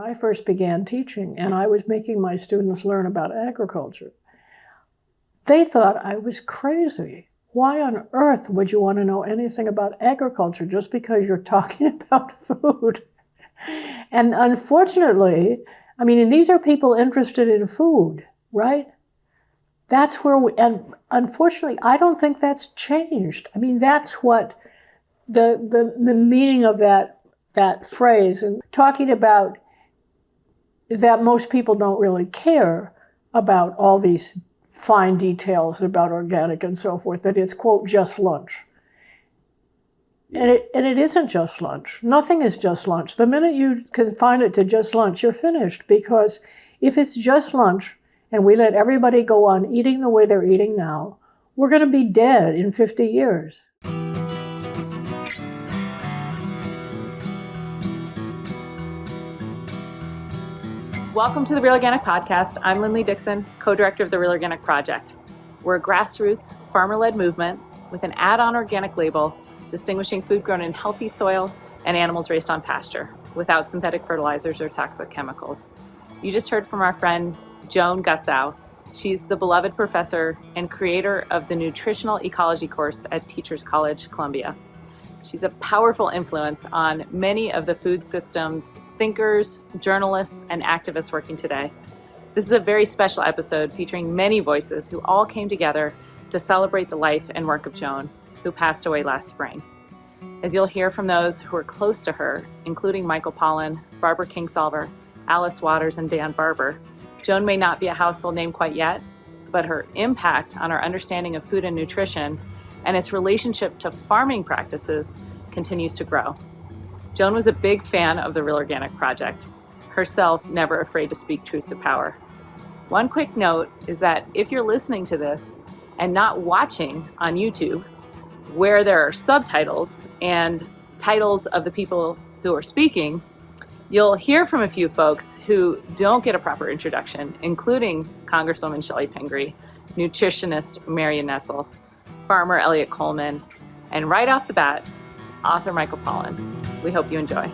when I first began teaching and I was making my students learn about agriculture, they thought I was crazy. Why on earth would you want to know anything about agriculture just because you're talking about food? And unfortunately, I mean, and these are people interested in food, right? That's where and unfortunately, I don't think that's changed. I mean, that's what the meaning of that phrase, and talking about that most people don't really care about all these fine details about organic and so forth, that it's, quote, just lunch. And it isn't just lunch. Nothing is just lunch. The minute you confine it to just lunch, you're finished, because if it's just lunch and we let everybody go on eating the way they're eating now, we're going to be dead in 50 years. Welcome to the Real Organic Podcast. I'm Linley Dixon, co-director of the Real Organic Project. We're a grassroots, farmer-led movement with an add-on organic label distinguishing food grown in healthy soil and animals raised on pasture without synthetic fertilizers or toxic chemicals. You just heard from our friend Joan Gussow. She's the beloved professor and creator of the Nutritional Ecology course at Teachers College, Columbia. She's a powerful influence on many of the food systems thinkers, journalists, and activists working today. This is a very special episode featuring many voices who all came together to celebrate the life and work of Joan, who passed away last spring. As you'll hear from those who are close to her, including Michael Pollan, Barbara Kingsolver, Alice Waters, and Dan Barber, Joan may not be a household name quite yet, but her impact on our understanding of food and nutrition and its relationship to farming practices continues to grow. Joan was a big fan of the Real Organic Project, herself never afraid to speak truth to power. One quick note is that if you're listening to this and not watching on YouTube, where there are subtitles and titles of the people who are speaking, you'll hear from a few folks who don't get a proper introduction, including Congresswoman Shelley Pingree, nutritionist Marion Nessel, farmer Elliot Coleman, and right off the bat, author Michael Pollan. We hope you enjoy.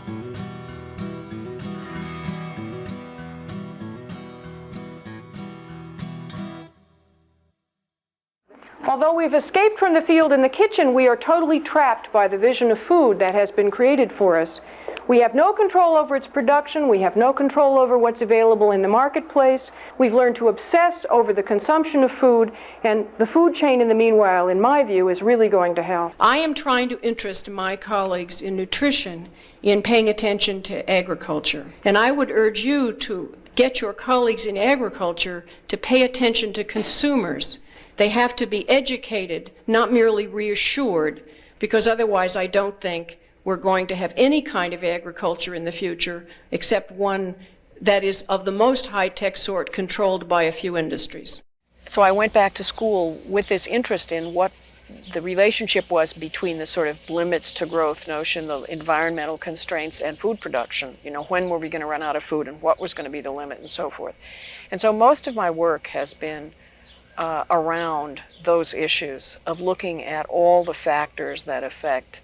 Although we've escaped from the field and the kitchen, we are totally trapped by the vision of food that has been created for us. We have no control over its production. We have no control over what's available in the marketplace. We've learned to obsess over the consumption of food, and the food chain in the meanwhile, in my view, is really going to hell. I am trying to interest my colleagues in nutrition in paying attention to agriculture. And I would urge you to get your colleagues in agriculture to pay attention to consumers. They have to be educated, not merely reassured, because otherwise I don't think we're going to have any kind of agriculture in the future except one that is of the most high-tech sort, controlled by a few industries. So I went back to school with this interest in what the relationship was between the sort of limits to growth notion, the environmental constraints, and food production. You know, when were we going to run out of food and what was going to be the limit and so forth. And so most of my work has been around those issues of looking at all the factors that affect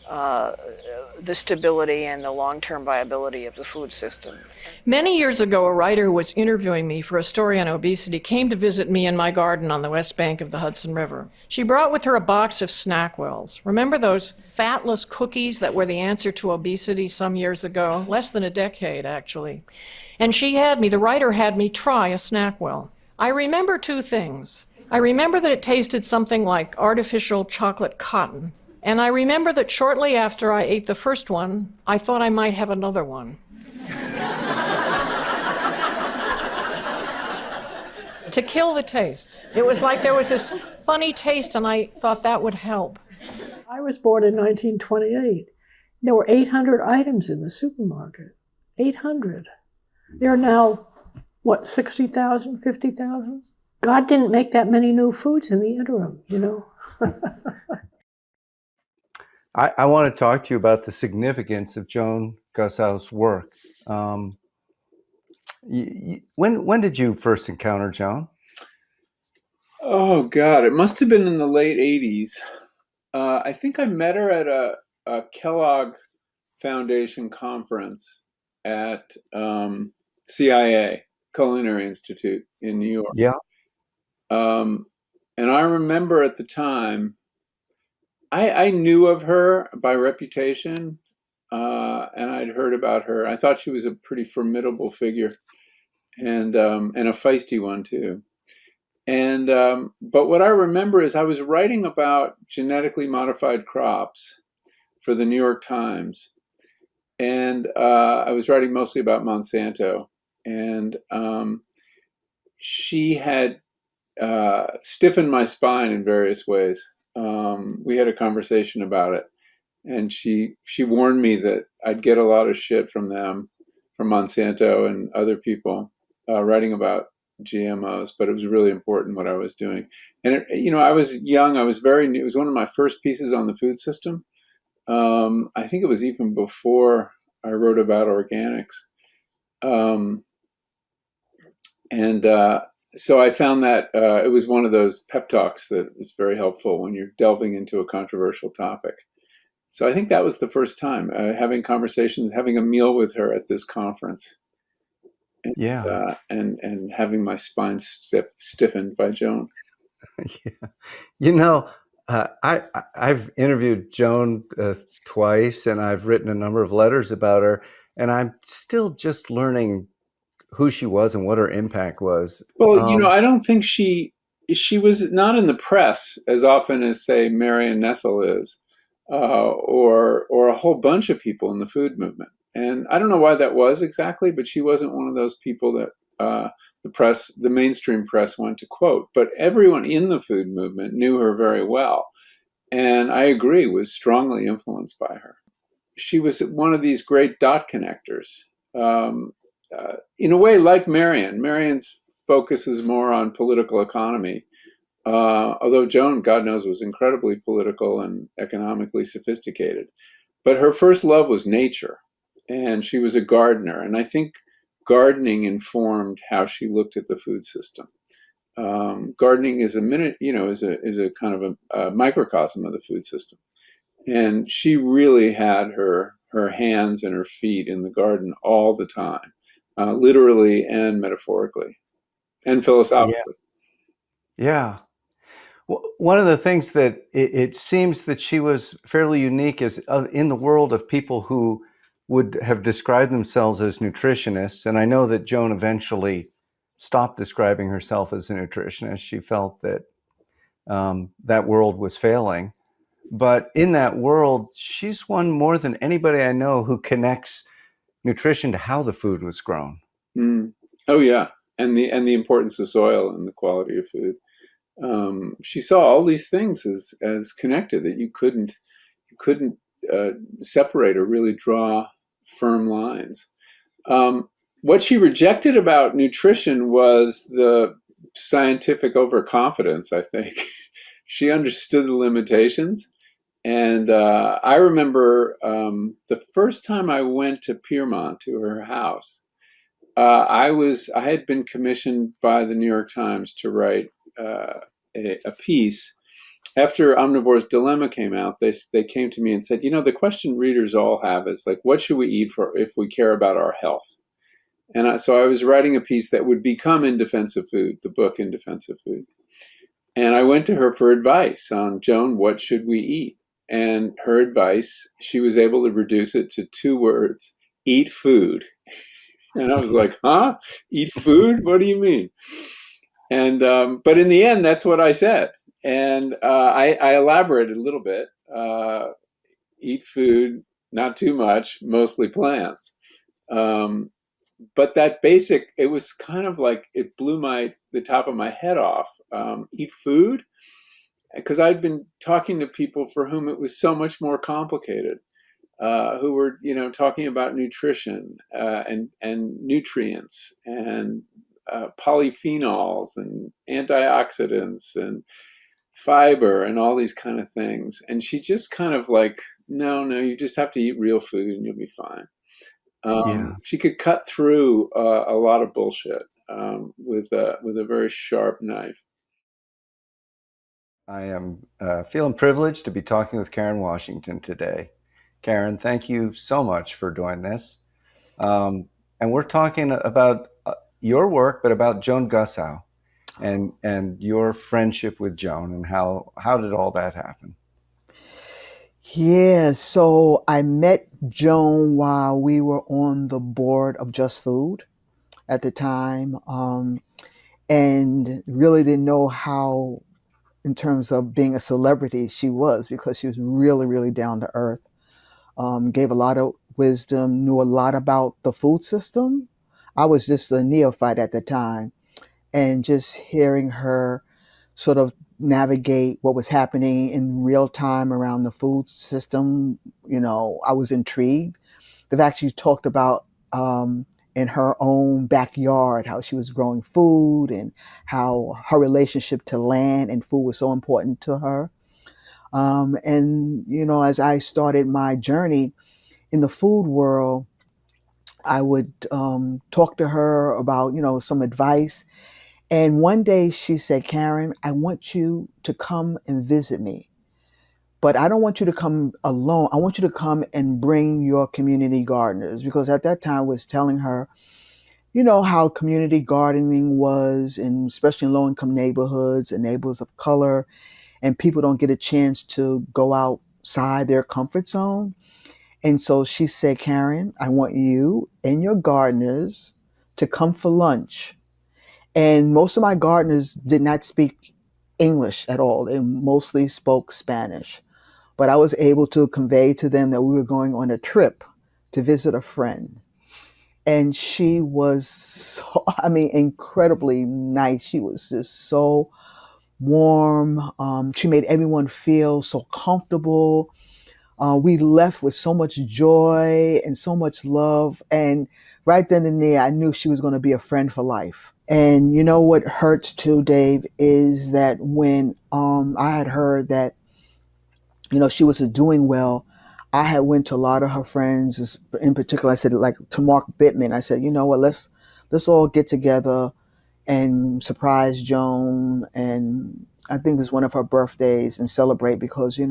the stability and the long-term viability of the food system. Many years ago, a writer who was interviewing me for a story on obesity came to visit me in my garden on the west bank of the Hudson River. She brought with her a box of Snackwells. Remember those fatless cookies that were the answer to obesity some years ago? Less than a decade, actually. And the writer had me try a Snackwell. I remember two things. I remember that it tasted something like artificial chocolate cotton. And I remember that shortly after I ate the first one, I thought I might have another one. To kill the taste. It was like there was this funny taste, and I thought that would help. I was born in 1928. There were 800 items in the supermarket. 800. There are now, 60,000, 50,000? God didn't make that many new foods in the interim, you know? I want to talk to you about the significance of Joan Gussow's work. When did you first encounter Joan? Oh, God, it must have been in the late 80s. I think I met her at a Kellogg Foundation conference. at CIA, Culinary Institute in New York. Yeah. And I remember at the time, I knew of her by reputation, and I'd heard about her. I thought she was a pretty formidable figure, and a feisty one too. And but what I remember is I was writing about genetically modified crops for the New York Times, and I was writing mostly about Monsanto, and she had stiffened my spine in various ways. We had a conversation about it, and she warned me that I'd get a lot of shit from them, from Monsanto and other people, writing about GMOs. But it was really important what I was doing, and I was young. I was very new. It was one of my first pieces on the food system. I think it was even before I wrote about organics, and so I found that it was one of those pep talks that is very helpful when you're delving into a controversial topic. So I think that was the first time having conversations, having a meal with her at this conference, and Yeah. and having my spine stiffened by Joan. Yeah. You know, I've interviewed Joan twice, and I've written a number of letters about her, and I'm still just learning who she was and what her impact was. Well, I don't think she was not in the press as often as, say, Marion Nestle is, or a whole bunch of people in the food movement. And I don't know why that was exactly, but she wasn't one of those people that the mainstream press went to quote. But everyone in the food movement knew her very well, and I agree, was strongly influenced by her. She was one of these great dot connectors. Um, in a way, like Marion. Marion's focus is more on political economy, although Joan, God knows, was incredibly political and economically sophisticated. But her first love was nature, and she was a gardener. And I think gardening informed how she looked at the food system. Gardening is is a kind of a microcosm of the food system, and she really had her hands and her feet in the garden all the time, literally and metaphorically and Yeah. philosophically. Yeah. One of the things that it seems that she was fairly unique is in the world of people who would have described themselves as nutritionists. And I know that Joan eventually stopped describing herself as a nutritionist. She felt that that world was failing. But in that world, she's one more than anybody I know who connects nutrition to how the food was grown. Mm. Oh yeah, and the importance of soil and the quality of food. She saw all these things as connected, that you couldn't separate or really draw firm lines. What she rejected about nutrition was the scientific overconfidence, I think. She understood the limitations. And I remember the first time I went to Piermont, to her house, I had been commissioned by the New York Times to write a piece. After Omnivore's Dilemma came out, they came to me and said, the question readers all have is like, what should we eat for if we care about our health? And so I was writing a piece that would become In Defense of Food, the book In Defense of Food. And I went to her for advice on, Joan, what should we eat? And her advice, she was able to reduce it to 2 words: eat food. And I was like, huh? Eat food? What do you mean? And but in the end, that's what I said. And I elaborated a little bit. Eat food, not too much, mostly plants. But that basic, it was kind of like it blew the top of my head off. Eat food, because I'd been talking to people for whom it was so much more complicated, who were talking about nutrition and nutrients and polyphenols and antioxidants and fiber and all these kind of things. And she just kind of like, no, you just have to eat real food and you'll be fine. Yeah. She could cut through a lot of bullshit with a very sharp knife. I am feeling privileged to be talking with Karen Washington today. Karen, thank you so much for doing this. And we're talking about your work, but about Joan Gussow and your friendship with Joan, and how did all that happen? Yeah, so I met Joan while we were on the board of Just Food at the time, and really didn't know how, in terms of being a celebrity, she was, because she was really, really down to earth. Gave a lot of wisdom, knew a lot about the food system. I was just a neophyte at the time, and just hearing her sort of navigate what was happening in real time around the food system, I was intrigued. They've actually talked about in her own backyard how she was growing food and how her relationship to land and food was so important to her. And, as I started my journey in the food world, I would talk to her about, some advice. And one day she said, Karen, I want you to come and visit me. But I don't want you to come alone. I want you to come and bring your community gardeners. Because at that time I was telling her, how community gardening was, and especially in low income neighborhoods and neighborhoods of color, and people don't get a chance to go outside their comfort zone. And so she said, Karen, I want you and your gardeners to come for lunch. And most of my gardeners did not speak English at all. They mostly spoke Spanish. But I was able to convey to them that we were going on a trip to visit a friend. And she was, incredibly nice. She was just so warm. She made everyone feel so comfortable. We left with so much joy and so much love. And right then and there, I knew she was going to be a friend for life. And you know what hurts too, Dave, is that when I had heard that, she was doing well, I had went to a lot of her friends. In particular, I said, like, to Mark Bittman, I said, you know what, let's all get together and surprise Joan. And I think it's one of her birthdays, and celebrate, because, you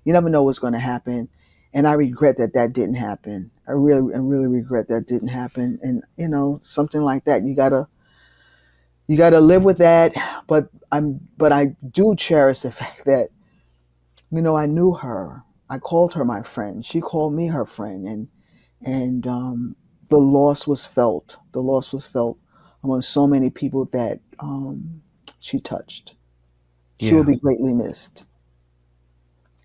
never know what's going to happen. And I regret that didn't happen. I really regret that didn't happen. And, something like that, you gotta live with that. But I do cherish the fact that, I knew her. I called her my friend. She called me her friend, and the loss was felt. The loss was felt among so many people that she touched. She will Yeah. be greatly missed.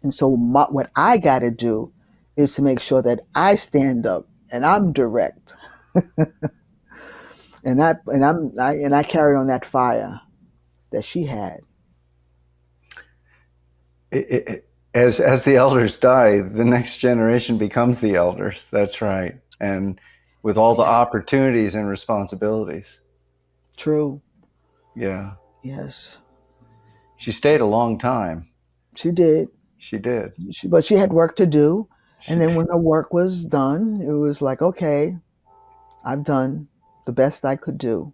And so what I got to do is to make sure that I stand up and I'm direct, and I carry on that fire that she had. As the elders die, the next generation becomes the elders. That's right. And with all the Yeah, opportunities and responsibilities. true. Yeah. Yes, She stayed a long time. she did. She did. But she had work to do. She And then did. when her work was done, it was like, okay, I've done the best I could do.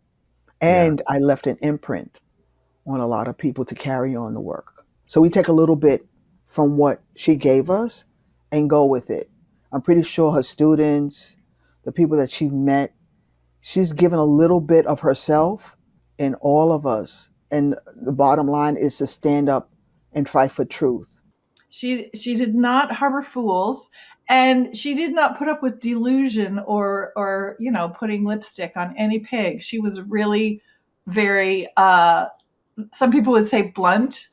Yeah. And I left an imprint on a lot of people to carry on the work. So we take a little bit from what she gave us and go with it. I'm pretty sure her students, the people that she met, she's given a little bit of herself in all of us. And the bottom line is to stand up and fight for truth. She did not harbor fools, and she did not put up with delusion or putting lipstick on any pig. She was really very some people would say blunt.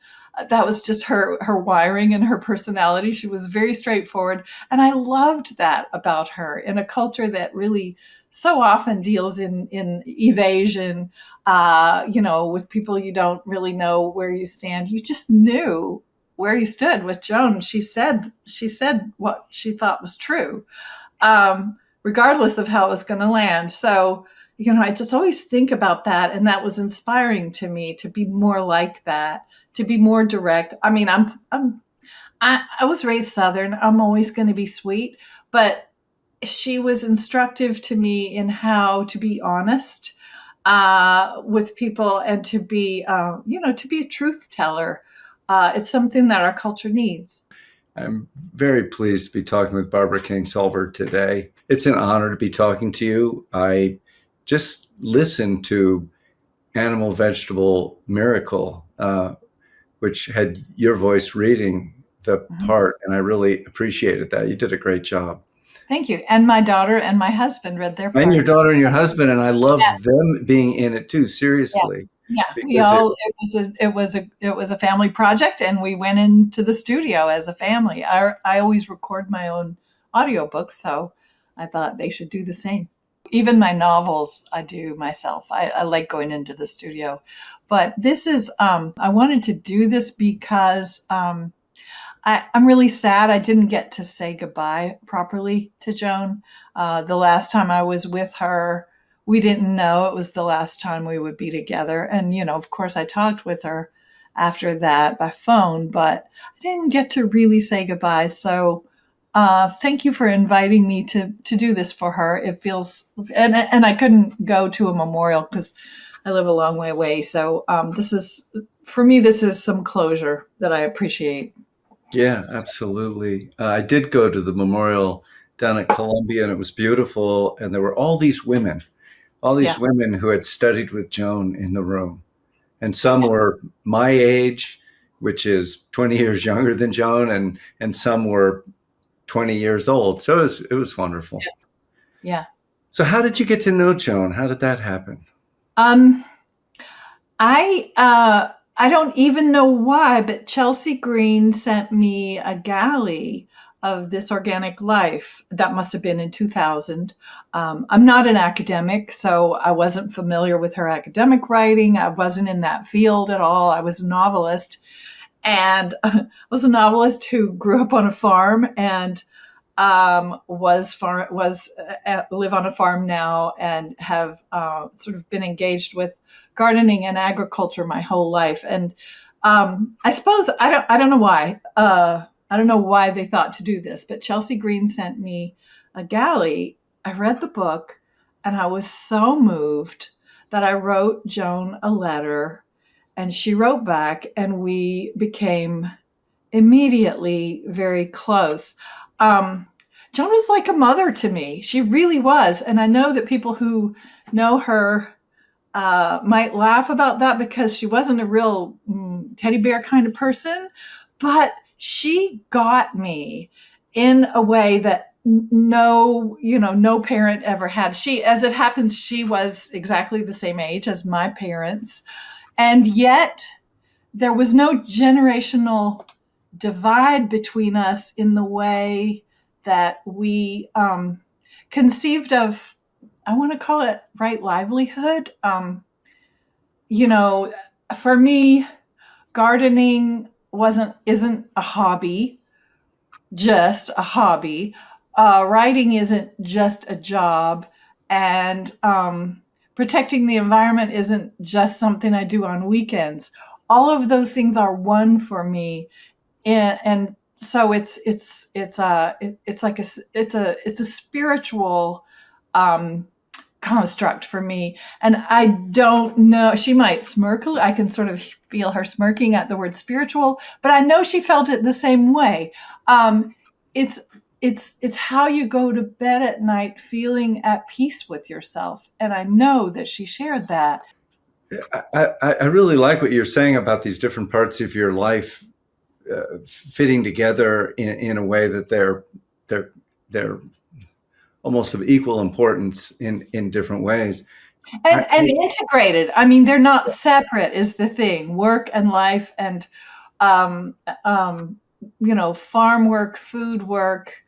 That was just her wiring and her personality. She was very straightforward, and I loved that about her in a culture that really so often deals in evasion. With people you don't really know where you stand. You just knew where you stood with Joan. She said what she thought was true, regardless of how it was going to land. So, I just always think about that, and that was inspiring to me to be more like that, to be more direct. I mean, I was raised Southern. I'm always going to be sweet, but she was instructive to me in how to be honest with people, and to be, to be a truth teller. It's something that our culture needs. I'm very pleased to be talking with Barbara Kingsolver today. It's an honor to be talking to you. I just listened to Animal Vegetable Miracle, which had your voice reading the part, and I really appreciated that. You did a great job. Thank you. And my daughter and my husband read their part. And your daughter and your husband, and I loved them being in it too. Seriously. Yeah, it was a family project, and we went into the studio as a family. I always record my own audiobooks, so I thought they should do the same. Even my novels, I do myself. I like going into the studio, but this is I wanted to do this because I'm really sad I didn't get to say goodbye properly to Joan. The last time I was with her, we didn't know it was the last time we would be together. And, of course, I talked with her after that by phone, but I didn't get to really say goodbye. So thank you for inviting me to do this for her. It feels, and I couldn't go to a memorial because I live a long way away. So for me, this is some closure that I appreciate. Yeah, absolutely. I did go to the memorial down at Columbia, and it was beautiful. And there were all these women who had studied with Joan in the room. And some were my age, which is 20 years younger than Joan, and some were 20 years old. So it was wonderful. Yeah. So how did you get to know Joan? How did that happen? I don't even know why, but Chelsea Green sent me a galley of This Organic Life. That must have been in 2000. I'm not an academic, so I wasn't familiar with her academic writing. I wasn't in that field at all. I was a novelist, and I was a novelist who grew up on a farm and live on a farm now, and have sort of been engaged with gardening and agriculture my whole life. And I suppose I don't know why. I don't know why they thought to do this, but Chelsea Green sent me a galley. I read the book, and I was so moved that I wrote Joan a letter, and she wrote back, and we became immediately very close. Joan was like a mother to me. She really was. And I know that people who know her might laugh about that because she wasn't a real teddy bear kind of person, but she got me in a way that no parent ever had. As it happens, she was exactly the same age as my parents. And yet there was no generational divide between us in the way that we conceived of, I want to call it right livelihood. For me, gardening isn't a hobby, just a hobby. Writing isn't just a job, and protecting the environment isn't just something I do on weekends. All of those things are one for me, and so it's a spiritual construct for me. And I don't know, she might smirk. I can sort of feel her smirking at the word spiritual, but I know she felt it the same way. It's how you go to bed at night feeling at peace with yourself. And I know that she shared that. I really like what you're saying about these different parts of your life fitting together in a way that they're almost of equal importance in different ways. And integrated. I mean, they're not separate is the thing. Work and life and, farm work, food work,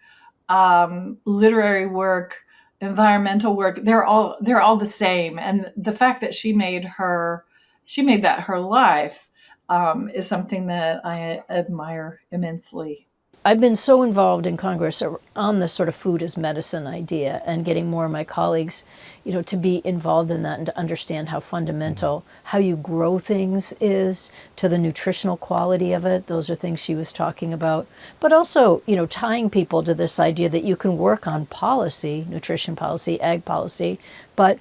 literary work, environmental work. They're all the same. And the fact that she made that her life is something that I admire immensely. I've been so involved in Congress on this sort of food as medicine idea, and getting more of my colleagues, to be involved in that and to understand how fundamental how you grow things is to the nutritional quality of it. Those are things she was talking about. But also, tying people to this idea that you can work on policy, nutrition policy, ag policy, but,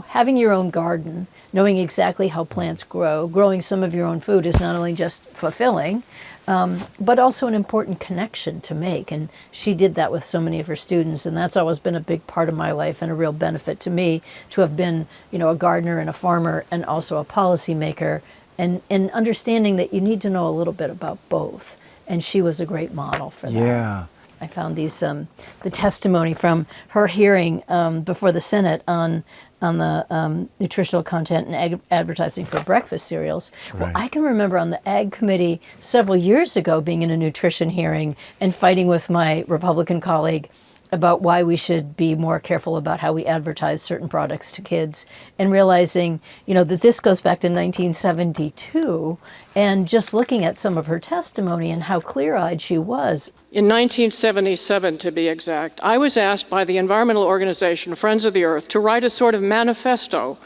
having your own garden, knowing exactly how plants grow, growing some of your own food is not only just fulfilling, but also an important connection to make. And she did that with so many of her students, and that's always been a big part of my life and a real benefit to me to have been, a gardener and a farmer and also a policymaker, and understanding that you need to know a little bit about both. And she was a great model for that. Yeah. I found the testimony from her hearing before the Senate on the nutritional content and advertising for breakfast cereals. Right. Well, I can remember on the Ag Committee several years ago being in a nutrition hearing and fighting with my Republican colleague about why we should be more careful about how we advertise certain products to kids, and realizing, that this goes back to 1972, and just looking at some of her testimony and how clear-eyed she was. In 1977, to be exact, I was asked by the environmental organization Friends of the Earth to write a sort of manifesto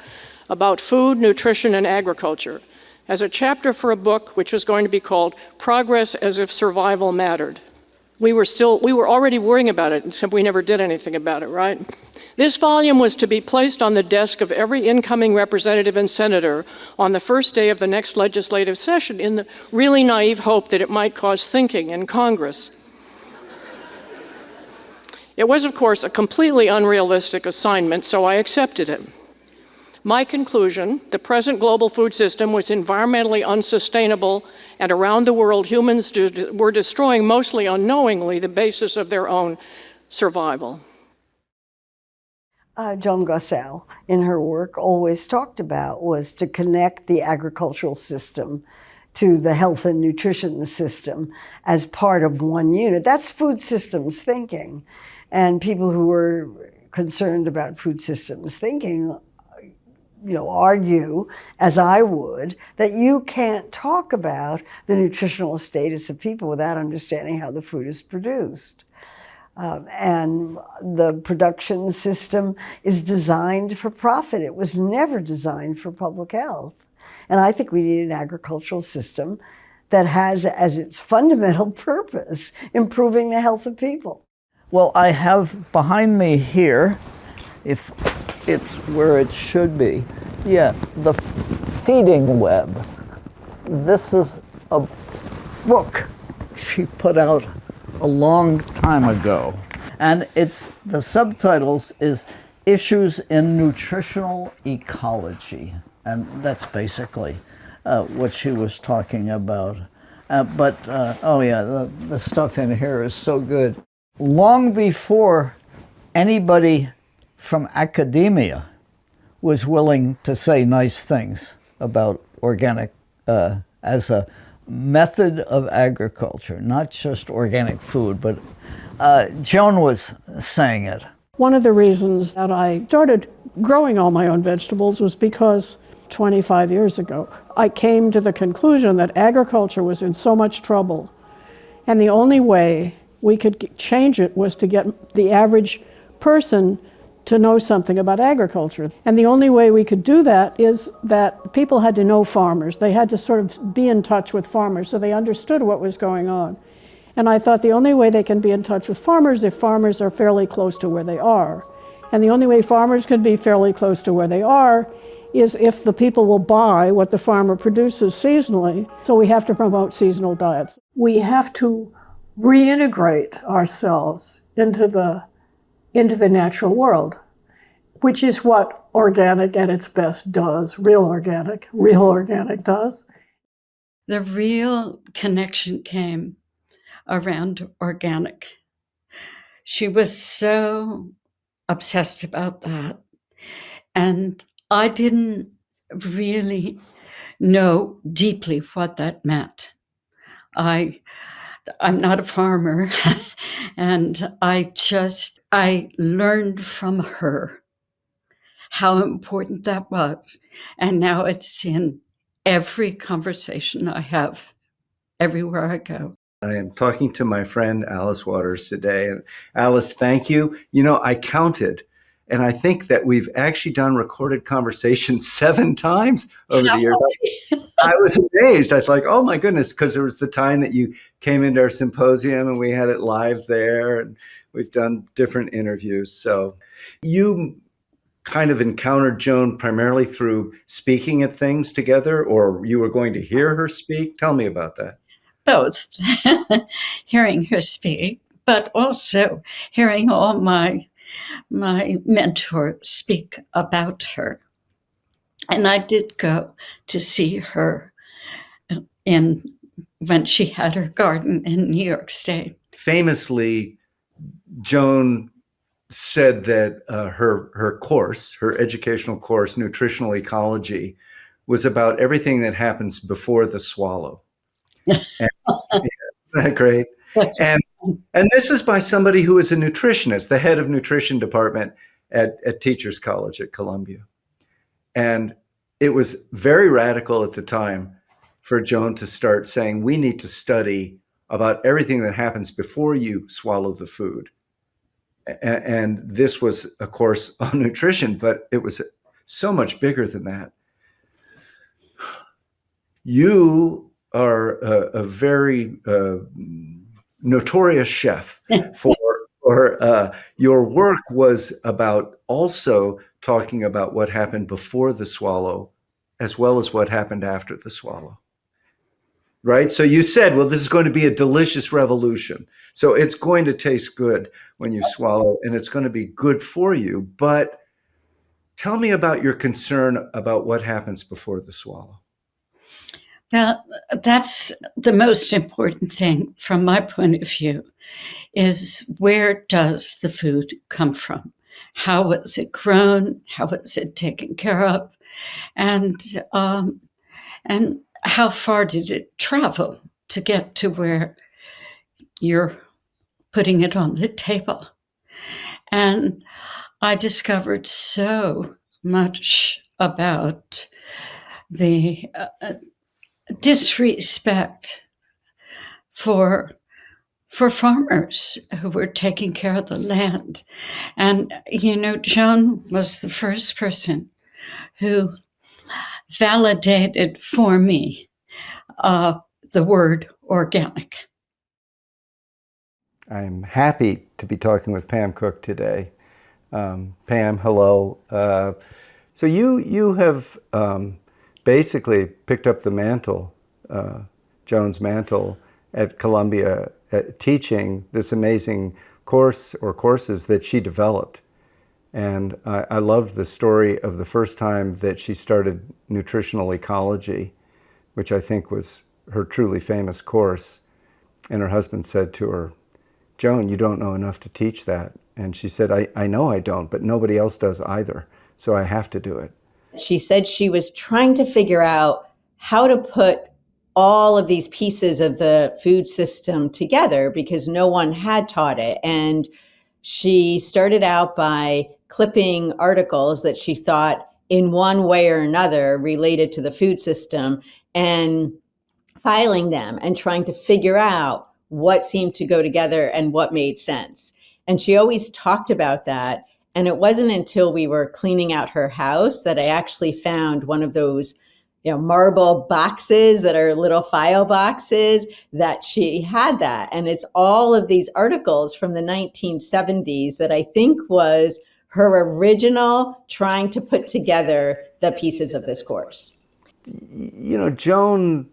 about food, nutrition, and agriculture as a chapter for a book which was going to be called Progress as if Survival Mattered. We were already worrying about it, except we never did anything about it, right? This volume was to be placed on the desk of every incoming representative and senator on the first day of the next legislative session in the really naive hope that it might cause thinking in Congress. It was, of course, a completely unrealistic assignment, so I accepted it. My conclusion, the present global food system was environmentally unsustainable, and around the world humans were destroying, mostly unknowingly, the basis of their own survival. Joan Gussow, in her work, always talked about was to connect the agricultural system to the health and nutrition system as part of one unit. That's food systems thinking. And people who were concerned about food systems thinking argue, as I would, that you can't talk about the nutritional status of people without understanding how the food is produced. And the production system is designed for profit. It was never designed for public health. And I think we need an agricultural system that has as its fundamental purpose improving the health of people. Well, I have behind me here, if it's where it should be, the feeding web. This is a book she put out a long time ago. And the subtitles is Issues in Nutritional Ecology. And that's basically what she was talking about. The stuff in here is so good. Long before anybody from academia was willing to say nice things about organic as a method of agriculture, not just organic food, but Joan was saying it. One of the reasons that I started growing all my own vegetables was because 25 years ago, I came to the conclusion that agriculture was in so much trouble, and the only way we could change it was to get the average person to know something about agriculture. And the only way we could do that is that people had to know farmers. They had to sort of be in touch with farmers so they understood what was going on. And I thought the only way they can be in touch with farmers if farmers are fairly close to where they are. And the only way farmers can be fairly close to where they are is if the people will buy what the farmer produces seasonally. So we have to promote seasonal diets. We have to reintegrate ourselves into the natural world, which is what organic at its best does, real organic does. The real connection came around organic. She was so obsessed about that. And I didn't really know deeply what that meant. I'm not a farmer, and I learned from her how important that was. And now it's in every conversation I have, everywhere I go. I am talking to my friend Alice Waters today. And Alice, thank you. I counted, and I think that we've actually done recorded conversations 7 times over the years. I was amazed. I was like, oh my goodness, because there was the time that you came into our symposium and we had it live there, and we've done different interviews. So you kind of encountered Joan primarily through speaking at things together, or you were going to hear her speak? Tell me about that. both hearing her speak, but also hearing all my mentors speak about her. And I did go to see her when she had her garden in New York State. Famously, Joan said that her course, her educational course, Nutritional Ecology, was about everything that happens before the swallow. And, isn't that great? That's and this is by somebody who is a nutritionist, the head of nutrition department at Teachers College at Columbia. And it was very radical at the time for Joan to start saying, we need to study about everything that happens before you swallow the food. And this was a course on nutrition, but it was so much bigger than that. You are a very notorious chef for your work was about also talking about what happened before the swallow as well as what happened after the swallow. Right? So you said, well, this is going to be a delicious revolution. So it's going to taste good when you swallow, and it's going to be good for you. But tell me about your concern about what happens before the swallow. Well, that's the most important thing from my point of view, is where does the food come from? How was it grown? How was it taken care of? And how far did it travel to get to where you're putting it on the table? And I discovered so much about the disrespect for farmers who were taking care of the land. And, Joan was the first person who validated for me the word organic. I'm happy to be talking with Pam Koch today. Pam, hello. So you have basically picked up the mantle, Joan's mantle at Columbia, teaching this amazing course or courses that she developed. And I loved the story of the first time that she started Nutritional Ecology, which I think was her truly famous course. And her husband said to her, Joan, you don't know enough to teach that. And she said, I know I don't, but nobody else does either. So I have to do it. She said she was trying to figure out how to put all of these pieces of the food system together because no one had taught it. And she started out by clipping articles that she thought in one way or another related to the food system and filing them and trying to figure out what seemed to go together and what made sense. And she always talked about that. And it wasn't until we were cleaning out her house that I actually found one of those, marble boxes that are little file boxes that she had that. And it's all of these articles from the 1970s that I think was her original trying to put together the pieces of this course. Joan,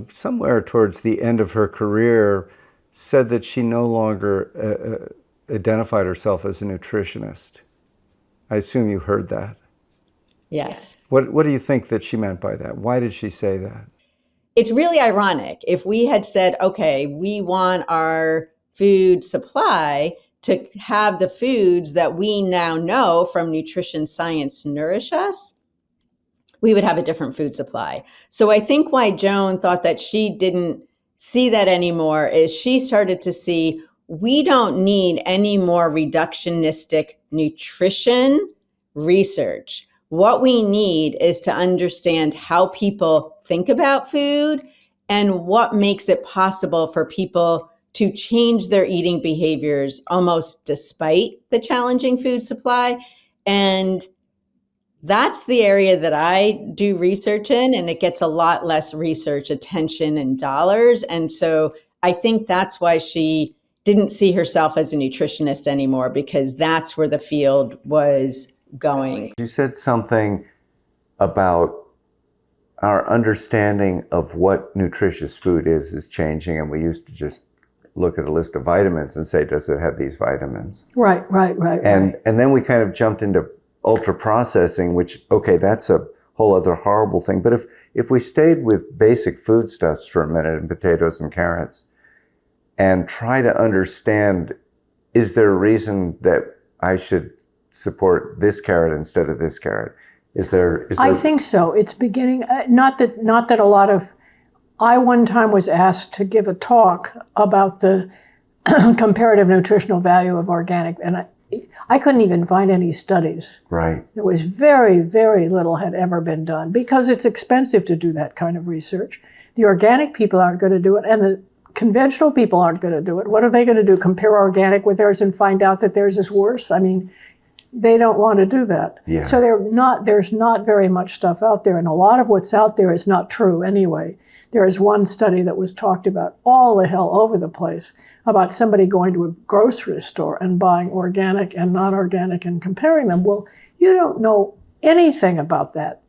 somewhere towards the end of her career, said that she no longer identified herself as a nutritionist. I assume you heard that. Yes. What do you think that she meant by that? Why did she say that? It's really ironic. If we had said, okay, we want our food supply to have the foods that we now know from nutrition science nourish us, we would have a different food supply. So I think why Joan thought that she didn't see that anymore is she started to see we don't need any more reductionistic nutrition research. What we need is to understand how people think about food and what makes it possible for people to change their eating behaviors almost despite the challenging food supply. And that's the area that I do research in, and it gets a lot less research attention and dollars. And so I think that's why she didn't see herself as a nutritionist anymore, because that's where the field was going. You said something about our understanding of what nutritious food is changing, and we used to just look at a list of vitamins and say, does it have these vitamins? Right. And then we kind of jumped into ultra processing, which, okay, that's a whole other horrible thing. But if we stayed with basic foodstuffs for a minute, and potatoes and carrots, and try to understand, is there a reason that I should support this carrot instead of this carrot? Is there? I think so. It's beginning, not that a lot of, I one time was asked to give a talk about the comparative nutritional value of organic, and I couldn't even find any studies. Right. There was very, very little had ever been done because it's expensive to do that kind of research. The organic people aren't going to do it, and the conventional people aren't going to do it. What are they going to do? Compare organic with theirs and find out that theirs is worse? I mean, they don't want to do that. Yeah. So there's not very much stuff out there, and a lot of what's out there is not true anyway. There is one study that was talked about all the hell over the place about somebody going to a grocery store and buying organic and non-organic and comparing them. Well, you don't know anything about that.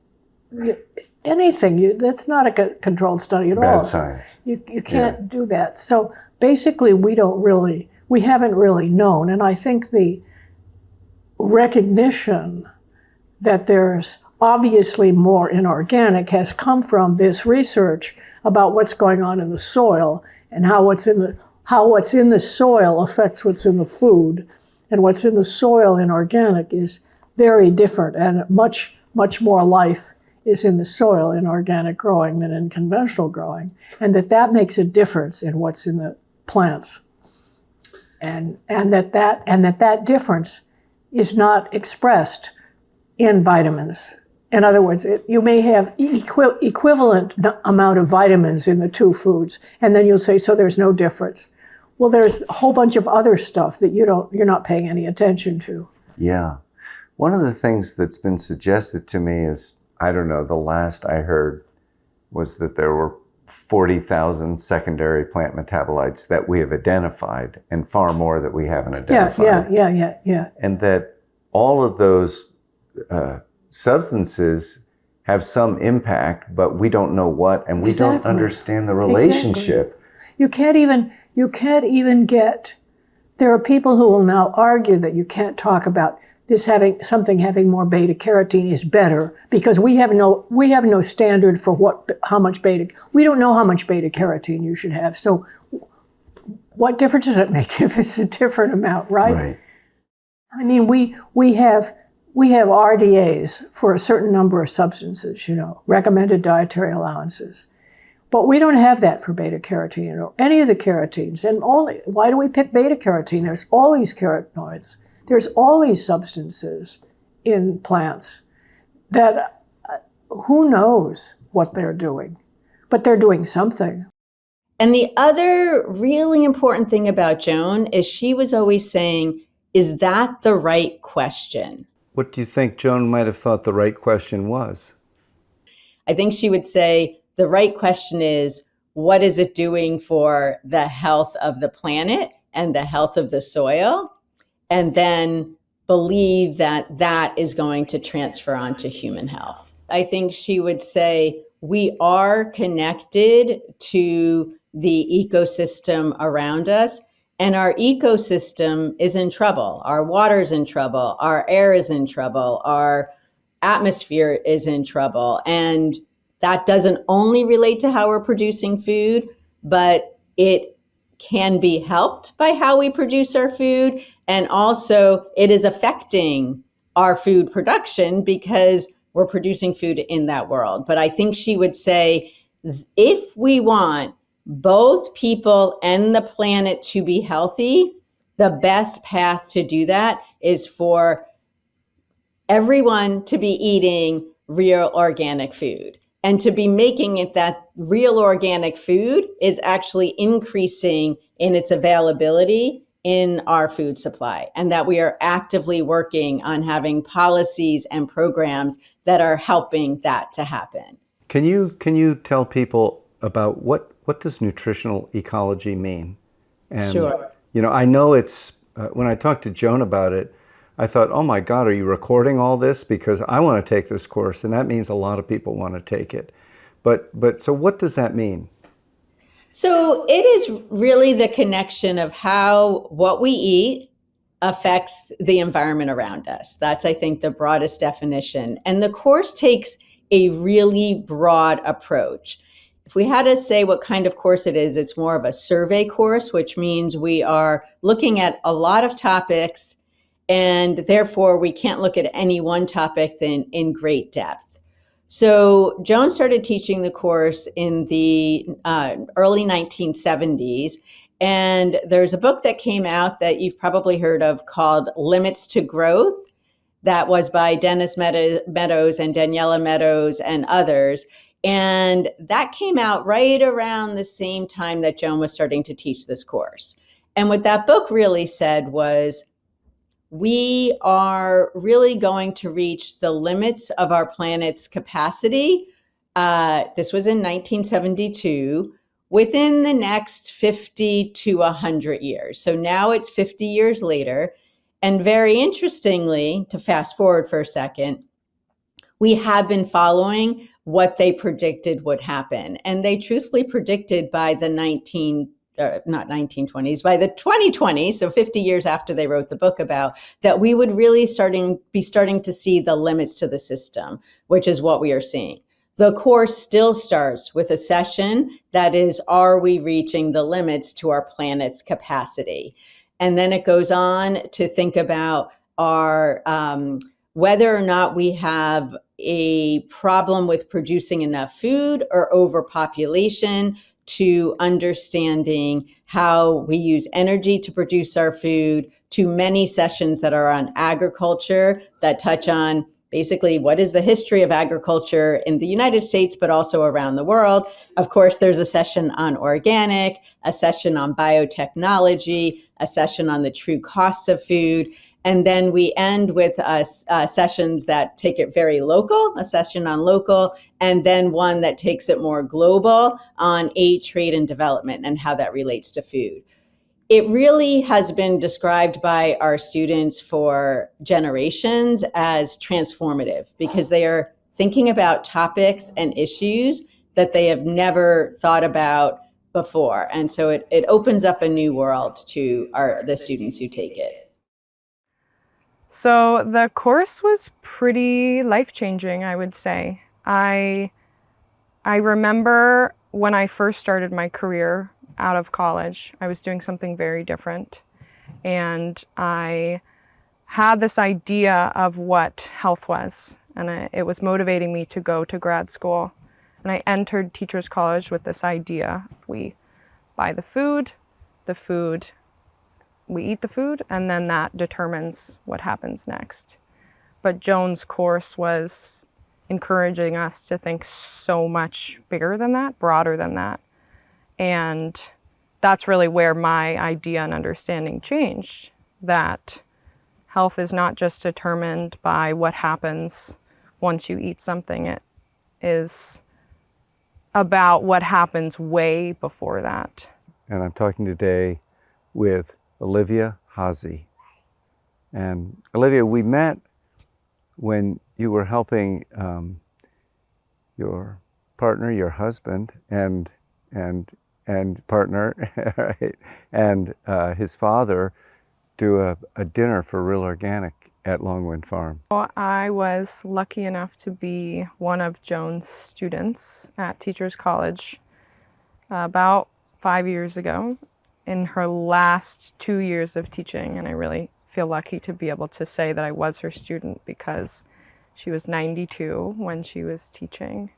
That's not a controlled study at all. Bad science. You can't do that. So basically, we haven't really known. And I think the recognition that there's obviously more in organic has come from this research about what's going on in the soil and how what's in the soil affects what's in the food. And what's in the soil in organic is very different, and much more life is in the soil in organic growing than in conventional growing, and that makes a difference in what's in the plants, and that difference is not expressed in vitamins. In other words, you may have equivalent amount of vitamins in the two foods, and then you'll say, so there's no difference. Well, there's a whole bunch of other stuff that you're not paying any attention to. Yeah. One of the things that's been suggested to me is, I don't know, the last I heard was that there were 40,000 secondary plant metabolites that we have identified, and far more that we haven't identified. Yeah. And that all of those substances have some impact, but we don't know what, and we don't understand the relationship. Exactly. You can't even get, there are people who will now argue that you can't talk about this something having more beta carotene is better because we have no standard for how much we don't know how much beta carotene you should have. So what difference does it make if it's a different amount, right? Right. I mean, we have RDAs for a certain number of substances, recommended dietary allowances. But we don't have that for beta carotene or any of the carotenes. And why do we pick beta carotene? There's all these carotenoids. There's all these substances in plants that who knows what they're doing, but they're doing something. And the other really important thing about Joan is she was always saying, is that the right question? What do you think Joan might have thought the right question was? I think she would say, the right question is, what is it doing for the health of the planet and the health of the soil? And then believe that that is going to transfer onto human health. I think she would say, we are connected to the ecosystem around us, and our ecosystem is in trouble. Our water's in trouble. Our air is in trouble. Our atmosphere is in trouble. And that doesn't only relate to how we're producing food, but it can be helped by how we produce our food. And also it is affecting our food production because we're producing food in that world. But I think she would say, if we want both people and the planet to be healthy, the best path to do that is for everyone to be eating real organic food. And to be making it that real organic food is actually increasing in its availability in our food supply, and that we are actively working on having policies and programs that are helping that to happen. Can you tell people about what does nutritional ecology mean? And, sure. I know it's, when I talked to Joan about it, I thought, oh my God, are you recording all this? Because I want to take this course, and that means a lot of people want to take it. But so what does that mean? So it is really the connection of how what we eat affects the environment around us. That's, I think, the broadest definition. And the course takes a really broad approach. If we had to say what kind of course it is, it's more of a survey course, which means we are looking at a lot of topics, and therefore we can't look at any one topic in great depth. So Joan started teaching the course in the early 1970s. And there's a book that came out that you've probably heard of called Limits to Growth. That was by Dennis Meadows and Daniela Meadows and others. And that came out right around the same time that Joan was starting to teach this course. And what that book really said was, we are really going to reach the limits of our planet's capacity. This was in 1972, within the next 50 to 100 years. So now it's 50 years later. And very interestingly, to fast forward for a second, we have been following what they predicted would happen. And they truthfully predicted by the not 1920s, by the 2020s, so 50 years after they wrote the book about, that we would really be starting to see the limits to the system, which is what we are seeing. The course still starts with a session that is, are we reaching the limits to our planet's capacity? And then it goes on to think about our whether or not we have a problem with producing enough food or overpopulation, to understanding how we use energy to produce our food, to many sessions that are on agriculture that touch on basically what is the history of agriculture in the United States, but also around the world. Of course, there's a session on organic, a session on biotechnology, a session on the true costs of food. And then we end with sessions that take it very local, a session on local, and then one that takes it more global on aid, trade, and development and how that relates to food. It really has been described by our students for generations as transformative, because they are thinking about topics and issues that they have never thought about before. And so it opens up a new world to the students who take it. So the course was pretty life-changing, I would say. I remember when I first started my career out of college, I was doing something very different. And I had this idea of what health was, and it was motivating me to go to grad school. And I entered Teachers College with this idea. We buy the food, we eat the food, and then that determines what happens next. But Joan's course was encouraging us to think so much bigger than that, broader than that. And that's really where my idea and understanding changed, that health is not just determined by what happens once you eat something. It is about what happens way before that. And I'm talking today with Olivia Hazy. And Olivia, we met when you were helping your partner, your husband, and partner, right? And his father do a dinner for Real Organic at Longwind Farm. Well, I was lucky enough to be one of Joan's students at Teachers College about 5 years ago, in her last 2 years of teaching. And I really feel lucky to be able to say that I was her student, because she was 92 when she was teaching.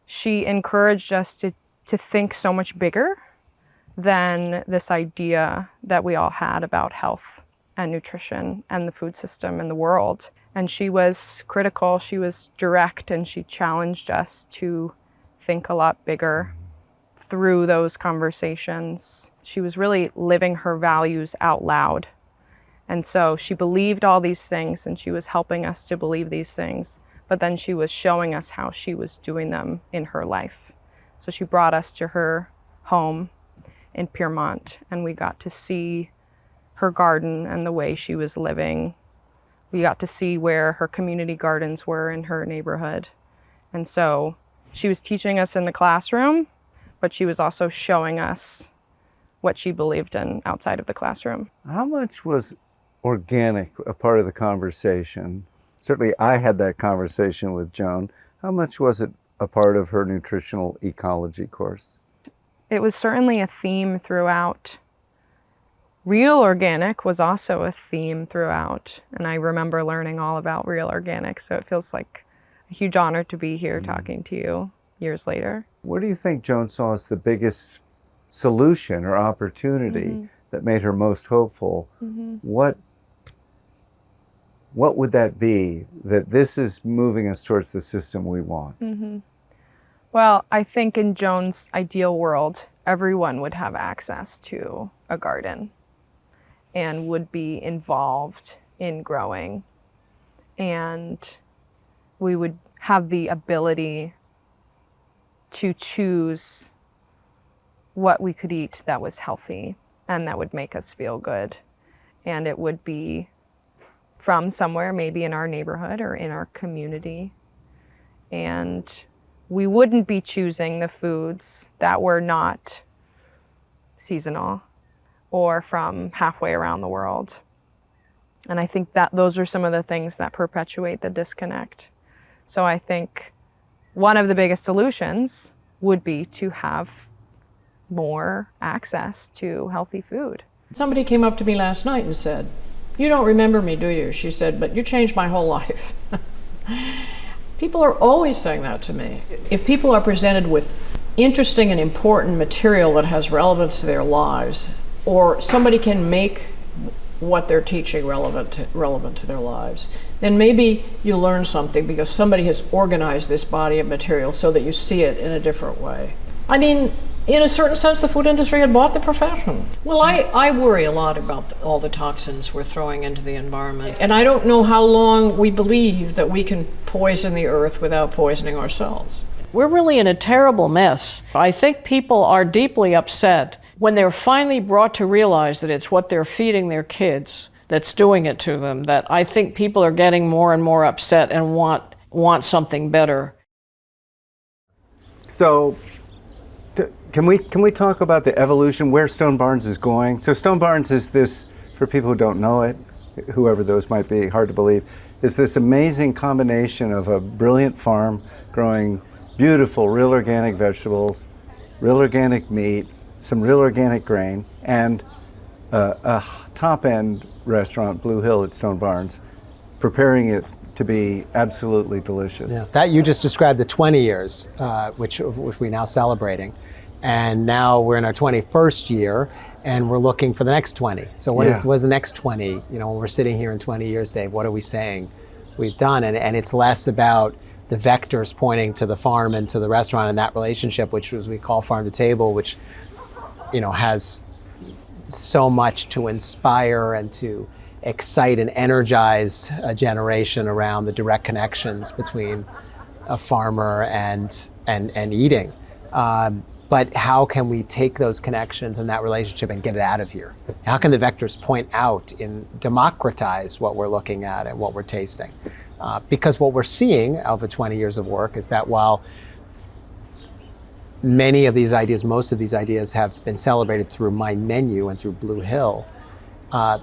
She encouraged us to think so much bigger than this idea that we all had about health and nutrition and the food system and the world. And she was critical, she was direct, and she challenged us to think a lot bigger through those conversations. She was really living her values out loud. And so she believed all these things, and she was helping us to believe these things, but then she was showing us how she was doing them in her life. So she brought us to her home in Piermont, and we got to see her garden and the way she was living. We got to see where her community gardens were in her neighborhood. And so She was teaching us in the classroom, but she was also showing us what she believed in outside of the classroom. How much was organic a part of the conversation? Certainly I had that conversation with Joan. How much was it a part of her nutritional ecology course? It was certainly a theme throughout. Real organic was also a theme throughout, and I remember learning all about real organic, so it feels like a huge honor to be here talking to you years later. What do you think Joan saw as the biggest solution or opportunity that made her most hopeful? What would that be, that this is moving us towards the system we want? Well, I think in Joan's ideal world, everyone would have access to a garden and would be involved in growing. And we would have the ability to choose what we could eat that was healthy and that would make us feel good. And it would be from somewhere, maybe in our neighborhood or in our community. And we wouldn't be choosing the foods that were not seasonal or from halfway around the world. And I think that those are some of the things that perpetuate the disconnect. So I think one of the biggest solutions would be to have more access to healthy food. Somebody came up to me last night and said, "You don't remember me, do you?" She said, "But you changed my whole life." People are always saying that to me. If people are presented with interesting and important material that has relevance to their lives, or somebody can make what they're teaching relevant to their lives, then maybe you learn something because somebody has organized this body of material so that you see it in a different way. I mean, in a certain sense, the food industry had bought the profession. Well, I worry a lot about all the toxins we're throwing into the environment. And I don't know how long we believe that we can poison the earth without poisoning ourselves. We're really in a terrible mess. I think people are deeply upset when they're finally brought to realize that it's what they're feeding their kids that's doing it to them, that I think people are getting more and more upset and want something better. So, can we talk about the evolution, where Stone Barns is going? So Stone Barns is this, for people who don't know it, whoever those might be, hard to believe, is this amazing combination of a brilliant farm growing beautiful real organic vegetables, real organic meat, some real organic grain, and a top-end restaurant, Blue Hill at Stone Barns, preparing it to be absolutely delicious. Yeah. That you just described the 20 years, which we're now celebrating. And now we're in our 21st year, and we're looking for the next 20. So what is the next 20? You know, when we're sitting here in 20 years, Dave, what are we saying we've done? And it's less about the vectors pointing to the farm and to the restaurant and that relationship, which we call farm to table, which, you know, has so much to inspire and to excite and energize a generation around the direct connections between a farmer and eating. But how can we take those connections and that relationship and get it out of here? How can the vectors point out and democratize what we're looking at and what we're tasting? Because what we're seeing over 20 years of work is that while many of these ideas, most of these ideas have been celebrated through my menu and through Blue Hill,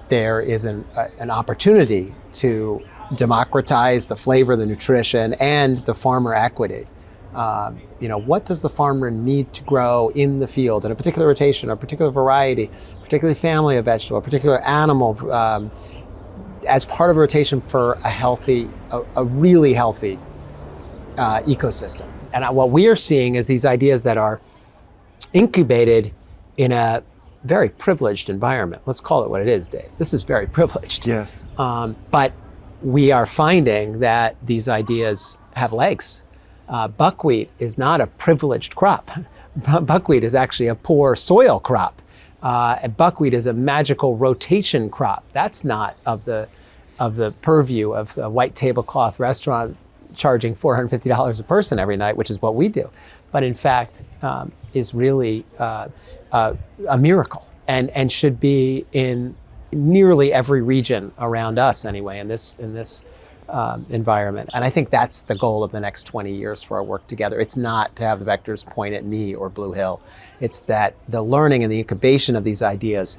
there is an opportunity to democratize the flavor, the nutrition, and the farmer equity. You know, what does the farmer need to grow in the field in a particular rotation, a particular variety, particularly family of vegetable, a particular animal, as part of a rotation for a really healthy ecosystem. And what we are seeing is these ideas that are incubated in a very privileged environment. Let's call it what it is, Dave. This is very privileged. Yes. But we are finding that these ideas have legs. Buckwheat is not a privileged crop. Buckwheat is actually a poor soil crop. And buckwheat is a magical rotation crop. That's not of the purview of the white tablecloth restaurant charging $450 a person every night, which is what we do. But in fact, is really a miracle and should be in nearly every region around us anyway, in this environment. And I think that's the goal of the next 20 years for our work together. It's not to have the vectors point at me or Blue Hill. It's that the learning and the incubation of these ideas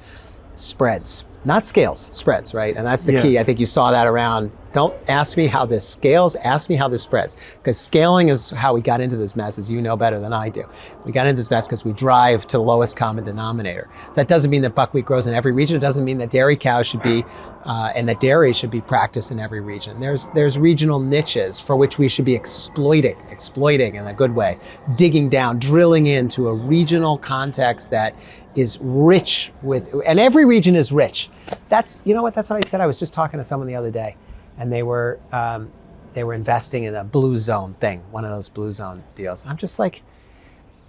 spreads, not scales, spreads, right? And that's the key. I think you saw that around, don't ask me how this scales, ask me how this spreads. Because scaling is how we got into this mess, as you know better than I do. We got into this mess because we drive to the lowest common denominator. So that doesn't mean that buckwheat grows in every region. It doesn't mean that dairy cows should be, and that dairy should be practiced in every region. There's regional niches for which we should be exploiting in a good way, digging down, drilling into a regional context that is rich with, and every region is rich. That's, you know what, that's what I said. I was just talking to someone the other day, and they were investing in a blue zone thing, one of those blue zone deals. I'm just like,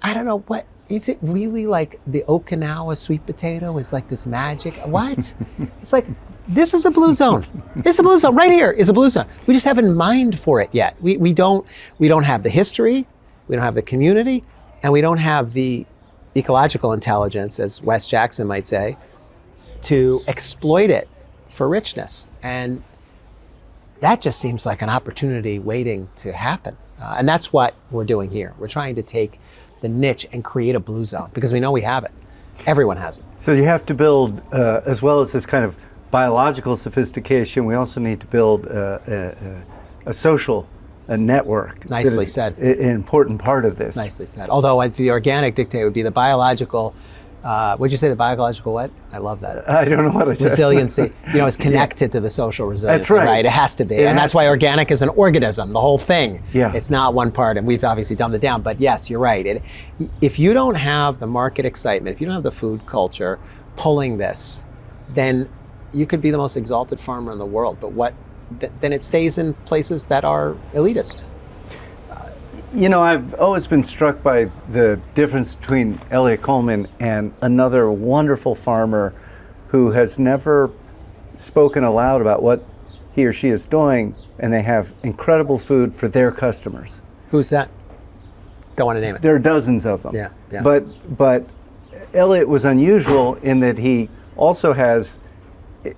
I don't know, what is it really like? The Okinawa sweet potato is like this magic. What? It's like, this is a blue zone. It's a blue zone. Right here is a blue zone. We just haven't mined for it yet. We don't have the history, we don't have the community, and we don't have the ecological intelligence, as Wes Jackson might say, to exploit it for richness. And that just seems like an opportunity waiting to happen. And that's what we're doing here. We're trying to take the niche and create a blue zone, because we know we have it. Everyone has it. So you have to build, as well as this kind of biological sophistication, we also need to build a social network. Nicely said. An important part of this. Nicely said. Although the organic dictate would be the biological, what'd you say, the biological what? I love that. I don't know what I said. Resiliency. It's connected to the social resiliency. That's right. It has to be. And that's why organic is an organism, the whole thing. Yeah. It's not one part, and we've obviously dumbed it down, but yes, you're right. If you don't have the market excitement, if you don't have the food culture pulling this, then you could be the most exalted farmer in the world, but then it stays in places that are elitist. I've always been struck by the difference between Elliot Coleman and another wonderful farmer who has never spoken aloud about what he or she is doing, and they have incredible food for their customers. Who's that? Don't want to name it. There are dozens of them. Yeah. But Elliot was unusual in that he also has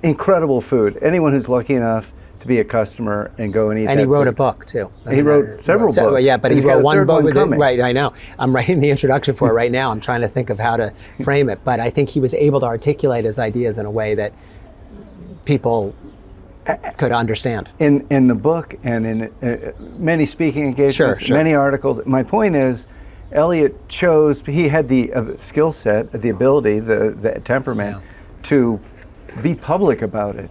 incredible food. Anyone who's lucky enough to be a customer and go and eat. And he wrote food. a book too. He wrote several books. Yeah, but he wrote one book with it. Coming. Right, I know. I'm writing the introduction for it right now. I'm trying to think of how to frame it. But I think he was able to articulate his ideas in a way that people could understand. In the book and in many speaking engagements, Sure. many articles. My point is, Elliot he had the skill set, the ability, the temperament to be public about it.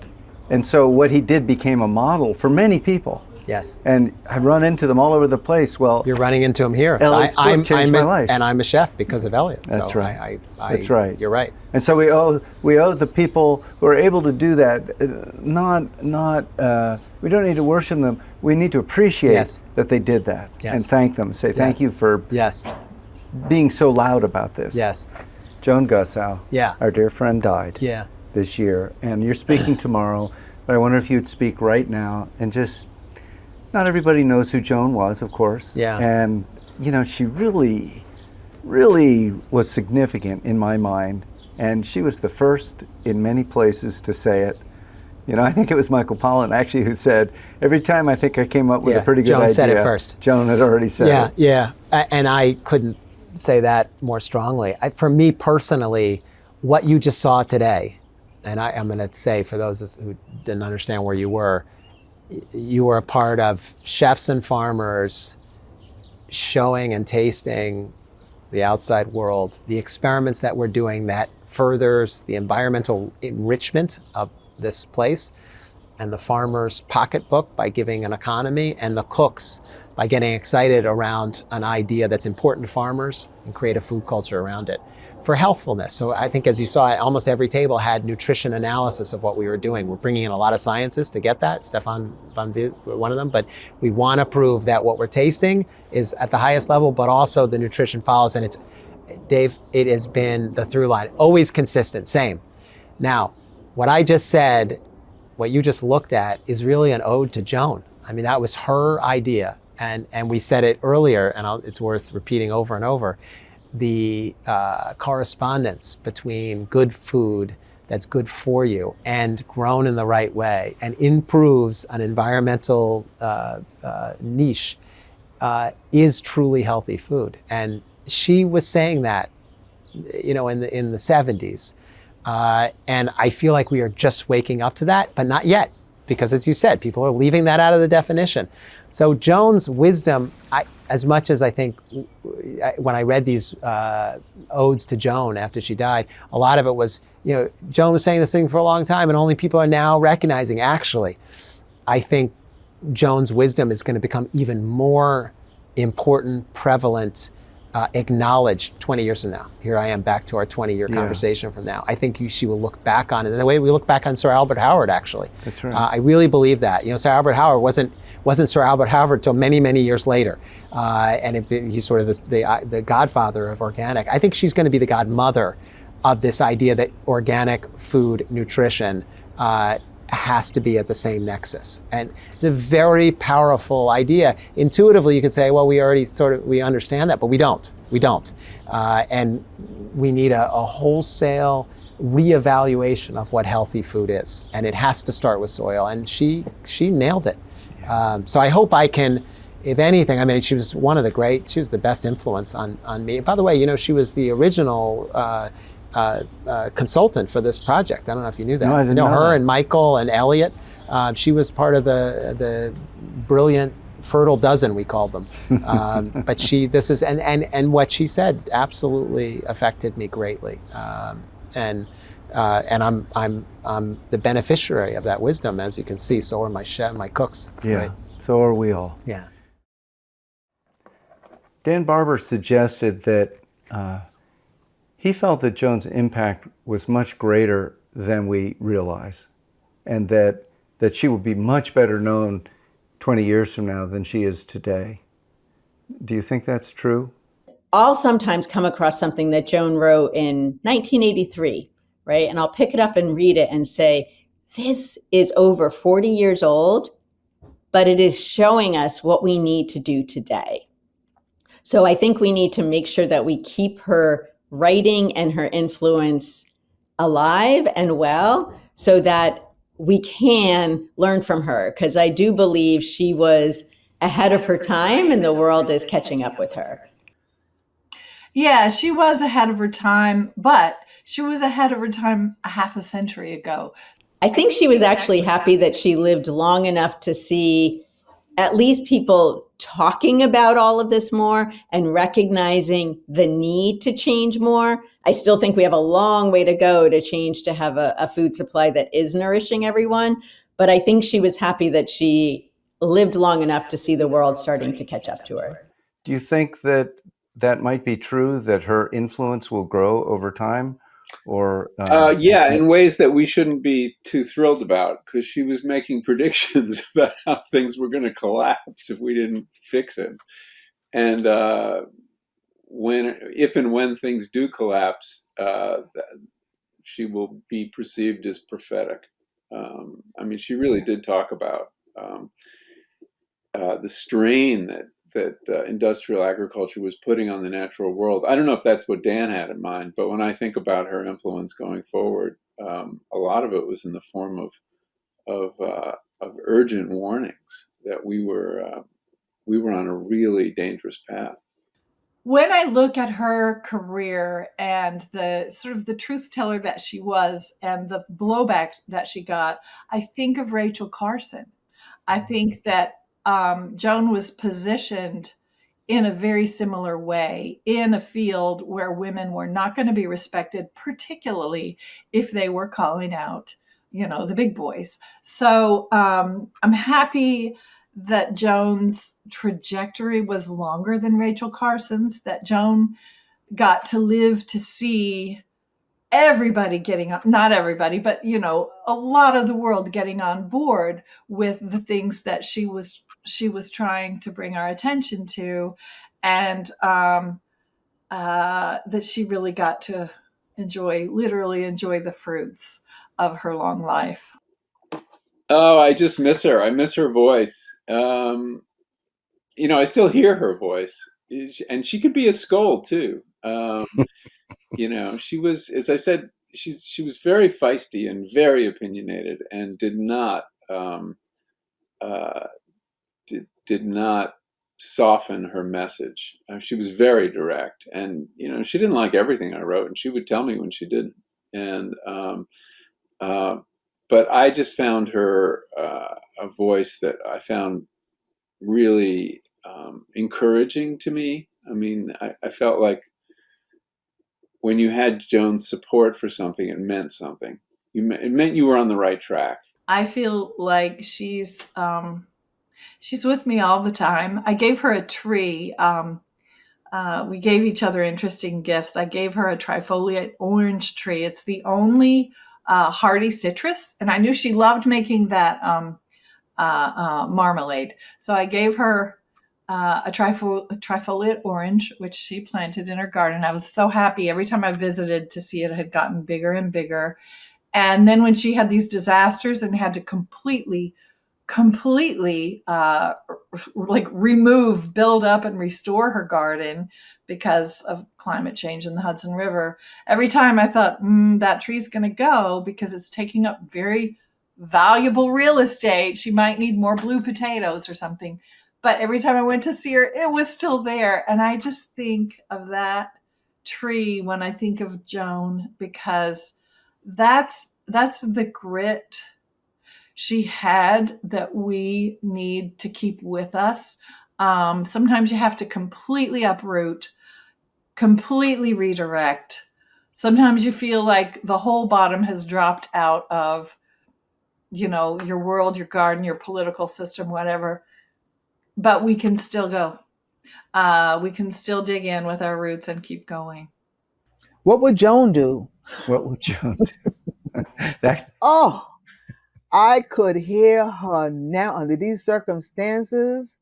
And so what he did became a model for many people. Yes. And I've run into them all over the place. Well, you're running into them here. Elliot's book changed my life. And I'm a chef because of Elliot. That's so right. That's right. You're right. And so we owe the people who are able to do that, we don't need to worship them. We need to appreciate that they did that and thank them. Say thank you for being so loud about this. Yes. Joan Gussow, our dear friend, died this year, and you're speaking tomorrow. But I wonder if you'd speak right now, and just, not everybody knows who Joan was, of course. Yeah. And she really, really was significant in my mind, and she was the first in many places to say it. I think it was Michael Pollan actually who said, every time I think I came up with a pretty good idea, Joan said it first. Joan had already said it. Yeah. And I couldn't say that more strongly. For me personally, what you just saw today, and I'm going to say for those who didn't understand where you were a part of chefs and farmers showing and tasting the outside world, the experiments that we're doing that furthers the environmental enrichment of this place, and the farmer's pocketbook by giving an economy, and the cooks by getting excited around an idea that's important to farmers and create a food culture around it for healthfulness. So I think, as you saw, almost every table had nutrition analysis of what we were doing. We're bringing in a lot of scientists to get that. Stefan Van Viet, one of them, but we want to prove that what we're tasting is at the highest level, but also the nutrition follows. And Dave, it has been the through line, always consistent, same. Now, what I just said, what you just looked at, is really an ode to Joan. I mean, that was her idea. And we said it earlier, and it's worth repeating over and over, the correspondence between good food that's good for you and grown in the right way and improves an environmental niche is truly healthy food. And she was saying that, you know, in the 70s. And I feel like we are just waking up to that, but not yet, because as you said, people are leaving that out of the definition. So Joan's wisdom, as much as I think when I read these odes to Joan after she died, a lot of it was, you know, Joan was saying this thing for a long time and only people are now recognizing. Actually, I think Joan's wisdom is going to become even more important, prevalent, acknowledged 20 years from now. Here I am back to our 20-year conversation from now. I think she will look back on it in the way we look back on Sir Albert Howard, actually. That's right. I really believe that. You know, Sir Albert Howard wasn't Sir Albert Howard until many, many years later. And he's sort of the godfather of organic. I think she's going to be the godmother of this idea that organic food nutrition has to be at the same nexus. And it's a very powerful idea. Intuitively, you could say, well, we understand that, but we don't. And we need a wholesale reevaluation of what healthy food is. And it has to start with soil. And she nailed it. So I hope I can, if anything, I mean, she was the best influence on me. By the way, you know, she was the original consultant for this project. I don't know if you knew that. No, I didn't know her that. And Michael and Elliot. She was part of the brilliant fertile dozen, we called them. But and what she said absolutely affected me greatly. And I'm the beneficiary of that wisdom, as you can see. So are my chef, my cooks. It's great. So are we all. Yeah. Dan Barber suggested that he felt that Joan's impact was much greater than we realize, and that she will be much better known 20 years from now than she is today. Do you think that's true? I'll sometimes come across something that Joan wrote in 1983, right? And I'll pick it up and read it and say, this is over 40 years old, but it is showing us what we need to do today. So I think we need to make sure that we keep her writing and her influence alive and well, so that we can learn from her. Because I do believe she was ahead of her time and the world is catching up with her. Yeah, she was ahead of her time, but she was ahead of her time a half a century ago. I think she was actually happy that she lived long enough to see at least people talking about all of this more and recognizing the need to change more. I still think we have a long way to go to change to have a food supply that is nourishing everyone. But I think she was happy that she lived long enough to see the world starting to catch up to her. Do you think that might be true, that her influence will grow over time? Or in ways that we shouldn't be too thrilled about, because she was making predictions about how things were going to collapse if we didn't fix it. And if and when things do collapse, she will be perceived as prophetic. I mean, she really did talk about the strain that industrial agriculture was putting on the natural world. I don't know if that's what Dan had in mind, but when I think about her influence going forward, a lot of it was in the form of urgent warnings that we were on a really dangerous path. When I look at her career and the sort of the truth teller that she was and the blowback that she got, I think of Rachel Carson. I think that Joan was positioned in a very similar way in a field where women were not going to be respected, particularly if they were calling out, you know, the big boys. So I'm happy that Joan's trajectory was longer than Rachel Carson's, that Joan got to live to see everybody getting on, not everybody, but, you know, a lot of the world getting on board with the things that she was trying to bring our attention to, and that she really got to literally enjoy the fruits of her long life. Oh, I just miss her. I miss her voice. You know, I still hear her voice, and she could be a scold too. You know, she was, as I said, she was very feisty and very opinionated, and did not soften her message. She was very direct, and she didn't like everything I wrote, and she would tell me when she didn't. And but I just found her a voice that I found really encouraging to me. I mean, I felt like when you had Joan's support for something, it meant something. It meant you were on the right track. I feel like she's with me all the time. I gave her a tree. We gave each other interesting gifts. I gave her a trifoliate orange tree. It's the only hardy citrus, and I knew she loved making that marmalade. So I gave her a trifoliate orange, which she planted in her garden. I was so happy every time I visited to see it had gotten bigger and bigger. And then when she had these disasters and had to completely remove, build up, and restore her garden because of climate change in the Hudson River, every time I thought, that tree's going to go because it's taking up very valuable real estate. She might need more blue potatoes or something. But every time I went to see her, it was still there. And I just think of that tree when I think of Joan, because that's the grit she had that we need to keep with us. Sometimes you have to completely uproot, completely redirect. Sometimes you feel like the whole bottom has dropped out of, your world, your garden, your political system, whatever. But we can still go. We can still dig in with our roots and keep going. What would Joan do? What would Joan do? Oh, I could hear her now. Under these circumstances,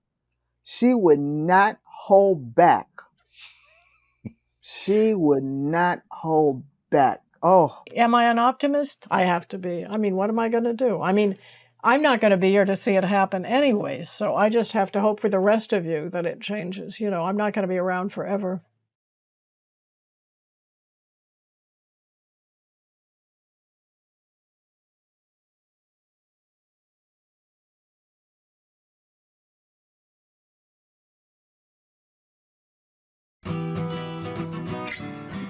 she would not hold back. She would not hold back. Oh. Am I an optimist? I have to be. I mean, what am I going to do? I mean, I'm not going to be here to see it happen anyways, so I just have to hope for the rest of you that it changes. I'm not going to be around forever.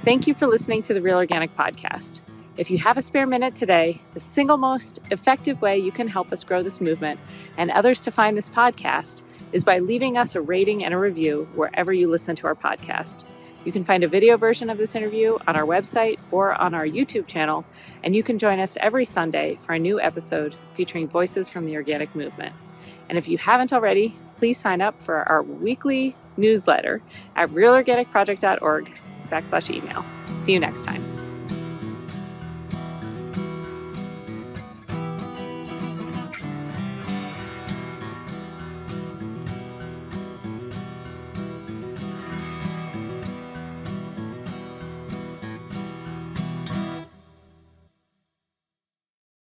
Thank you for listening to the Real Organic Podcast. If you have a spare minute today, the single most effective way you can help us grow this movement and others to find this podcast is by leaving us a rating and a review wherever you listen to our podcast. You can find a video version of this interview on our website or on our YouTube channel, and you can join us every Sunday for a new episode featuring voices from the organic movement. And if you haven't already, please sign up for our weekly newsletter at realorganicproject.org/email. See you next time.